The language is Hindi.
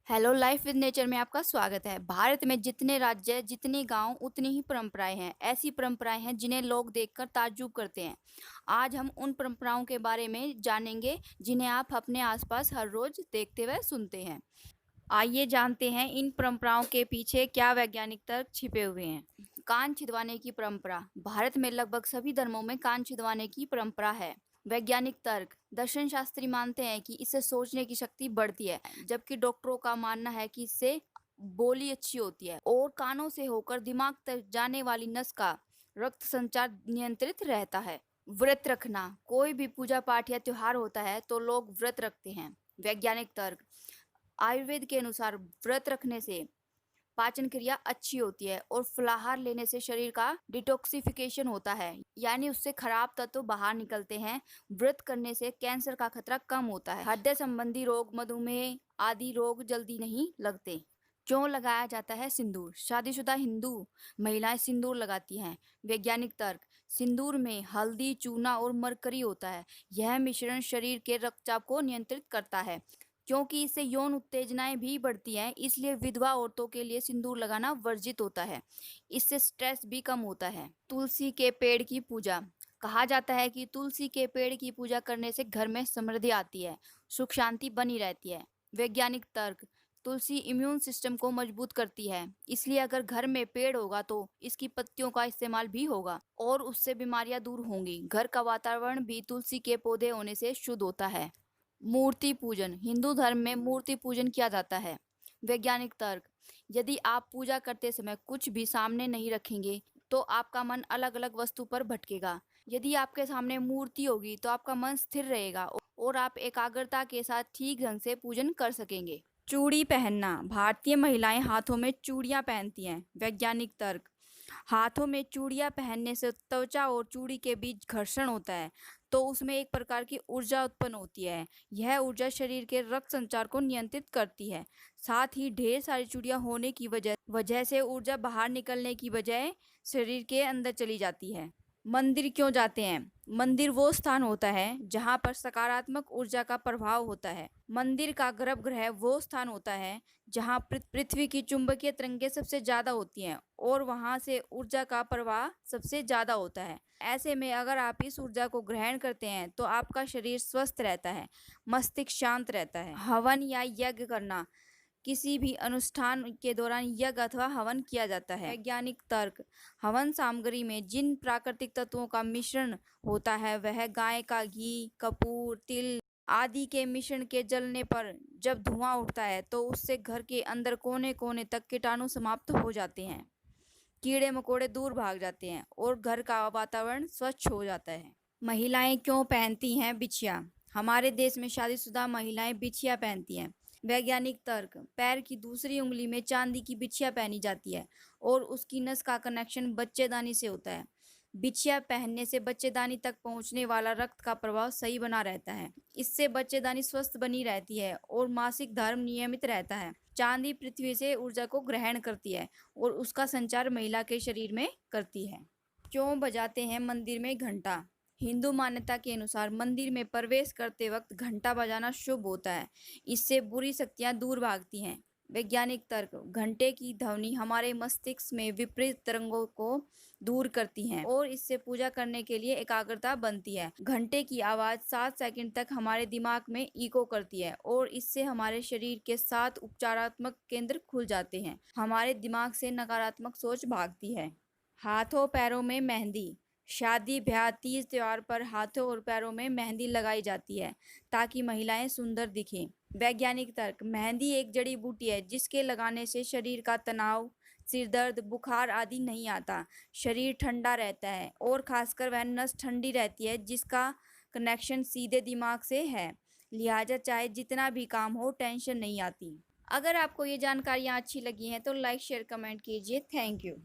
हेलो लाइफ विद नेचर में आपका स्वागत है। भारत में जितने राज्य, जितने गांव, उतनी ही परंपराएं हैं। ऐसी परंपराएं हैं जिन्हें लोग देखकर ताज्जुब करते हैं। आज हम उन परंपराओं के बारे में जानेंगे जिन्हें आप अपने आसपास हर रोज देखते व सुनते हैं। आइए जानते हैं इन परंपराओं के पीछे क्या वैज्ञानिक तर्क छिपे हुए हैं। कान छिदवाने की परंपरा। भारत में लगभग सभी धर्मों में कान छिदवाने की परंपरा है। वैज्ञानिक तर्क। दर्शन शास्त्री मानते हैं कि इससे सोचने की शक्ति बढ़ती है, जबकि डॉक्टरों का मानना है कि इससे बोली अच्छी होती है और कानों से होकर दिमाग तक जाने वाली नस का रक्त संचार नियंत्रित रहता है। व्रत रखना। कोई भी पूजा पाठ या त्योहार होता है तो लोग व्रत रखते हैं। वैज्ञानिक तर्क। आयुर्वेद के अनुसार व्रत रखने से पाचन क्रिया अच्छी होती है और फलाहार लेने से शरीर का डिटॉक्सिफिकेशन होता है, यानी उससे खराब तत्व बाहर निकलते हैं। व्रत करने से कैंसर का खतरा कम होता है। हृदय संबंधी रोग, मधुमेह आदि रोग जल्दी नहीं लगते। क्यों लगाया जाता है सिंदूर? शादीशुदा हिंदू महिलाएं सिंदूर लगाती हैं। वैज्ञानिक तर्क। सिंदूर में हल्दी, चूना और मरकरी होता है। यह मिश्रण शरीर के रक्तचाप को नियंत्रित करता है। क्योंकि इससे यौन उत्तेजनाएं भी बढ़ती हैं, इसलिए विधवा औरतों के लिए सिंदूर लगाना वर्जित होता है। इससे स्ट्रेस भी कम होता है। तुलसी के पेड़ की पूजा। कहा जाता है कि तुलसी के पेड़ की पूजा करने से घर में समृद्धि आती है, सुख शांति बनी रहती है। वैज्ञानिक तर्क। तुलसी इम्यून सिस्टम को मजबूत करती है, इसलिए अगर घर में पेड़ होगा तो इसकी पत्तियों का इस्तेमाल भी होगा और उससे बीमारियां दूर होंगी। घर का वातावरण भी तुलसी के पौधे होने से शुद्ध होता है। मूर्ति पूजन। हिंदू धर्म में मूर्ति पूजन किया जाता है। वैज्ञानिक तर्क। यदि आप पूजा करते समय कुछ भी सामने नहीं रखेंगे तो आपका मन अलग अलग वस्तु पर भटकेगा। यदि आपके सामने मूर्ति होगी तो आपका मन स्थिर रहेगा और आप एकाग्रता के साथ ठीक ढंग से पूजन कर सकेंगे। चूड़ी पहनना। भारतीय महिलाएं हाथों में चूड़ियां पहनती हैं। वैज्ञानिक तर्क। हाथों में चूड़ियां पहनने से त्वचा और चूड़ी के बीच घर्षण होता है, तो उसमें एक प्रकार की ऊर्जा उत्पन्न होती है। यह ऊर्जा शरीर के रक्त संचार को नियंत्रित करती है। साथ ही ढेर सारी चूड़ियां होने की वजह से ऊर्जा बाहर निकलने की बजाय शरीर के अंदर चली जाती है। मंदिर क्यों जाते हैं? मंदिर वो स्थान होता है जहाँ पर सकारात्मक ऊर्जा का प्रभाव होता है। मंदिर का गर्भगृह वो स्थान होता है जहाँ पृथ्वी की चुंबकीय तरंगें सबसे ज्यादा होती हैं और वहाँ से ऊर्जा का प्रवाह सबसे ज्यादा होता है। ऐसे में अगर आप इस ऊर्जा को ग्रहण करते हैं तो आपका शरीर स्वस्थ रहता है, मस्तिष्क शांत रहता है। हवन या यज्ञ करना। किसी भी अनुष्ठान के दौरान यज्ञ अथवा हवन किया जाता है। वैज्ञानिक तर्क। हवन सामग्री में जिन प्राकृतिक तत्वों का मिश्रण होता है वह गाय का घी, कपूर, तिल आदि के मिश्रण के जलने पर जब धुआं उठता है तो उससे घर के अंदर कोने कोने तक कीटाणु समाप्त हो जाते हैं, कीड़े मकोड़े दूर भाग जाते हैं और घर का वातावरण स्वच्छ हो जाता है। महिलाएं क्यों पहनती हैं बिछिया? हमारे देश में शादीशुदा महिलाएं बिछिया पहनती हैं। वैज्ञानिक तर्क। पैर की दूसरी उंगली में चांदी की बिछिया पहनी जाती है और उसकी नस का कनेक्शन बच्चेदानी से होता है। बिछिया पहनने से बच्चेदानी तक पहुंचने वाला रक्त का प्रवाह सही बना रहता है। इससे बच्चेदानी स्वस्थ बनी रहती है और मासिक धर्म नियमित रहता है। चांदी पृथ्वी से ऊर्जा को ग्रहण करती है और उसका संचार महिला के शरीर में करती है। क्यों बजाते हैं मंदिर में घंटा? हिंदू मान्यता के अनुसार मंदिर में प्रवेश करते वक्त घंटा बजाना शुभ होता है, इससे बुरी शक्तियां दूर भागती हैं। वैज्ञानिक तर्क। घंटे की ध्वनि हमारे मस्तिष्क में विपरीत तरंगों को दूर करती हैं और इससे पूजा करने के लिए एकाग्रता बनती है। घंटे की आवाज 7 सेकंड तक हमारे दिमाग में इको करती है और इससे हमारे शरीर के 7 उपचारात्मक केंद्र खुल जाते हैं। हमारे दिमाग से नकारात्मक सोच भागती है। हाथों पैरों में मेहंदी। शादी ब्याह तीज त्योहार पर हाथों और पैरों में मेहंदी लगाई जाती है ताकि महिलाएं सुंदर दिखें। वैज्ञानिक तर्क। मेहंदी एक जड़ी बूटी है जिसके लगाने से शरीर का तनाव, सिर दर्द, बुखार आदि नहीं आता। शरीर ठंडा रहता है और खासकर वह नस ठंडी रहती है जिसका कनेक्शन सीधे दिमाग से है, लिहाजा चाहे जितना भी काम हो टेंशन नहीं आती। अगर आपको ये जानकारियाँ अच्छी लगी हैं तो लाइक शेयर कमेंट कीजिए। Thank you.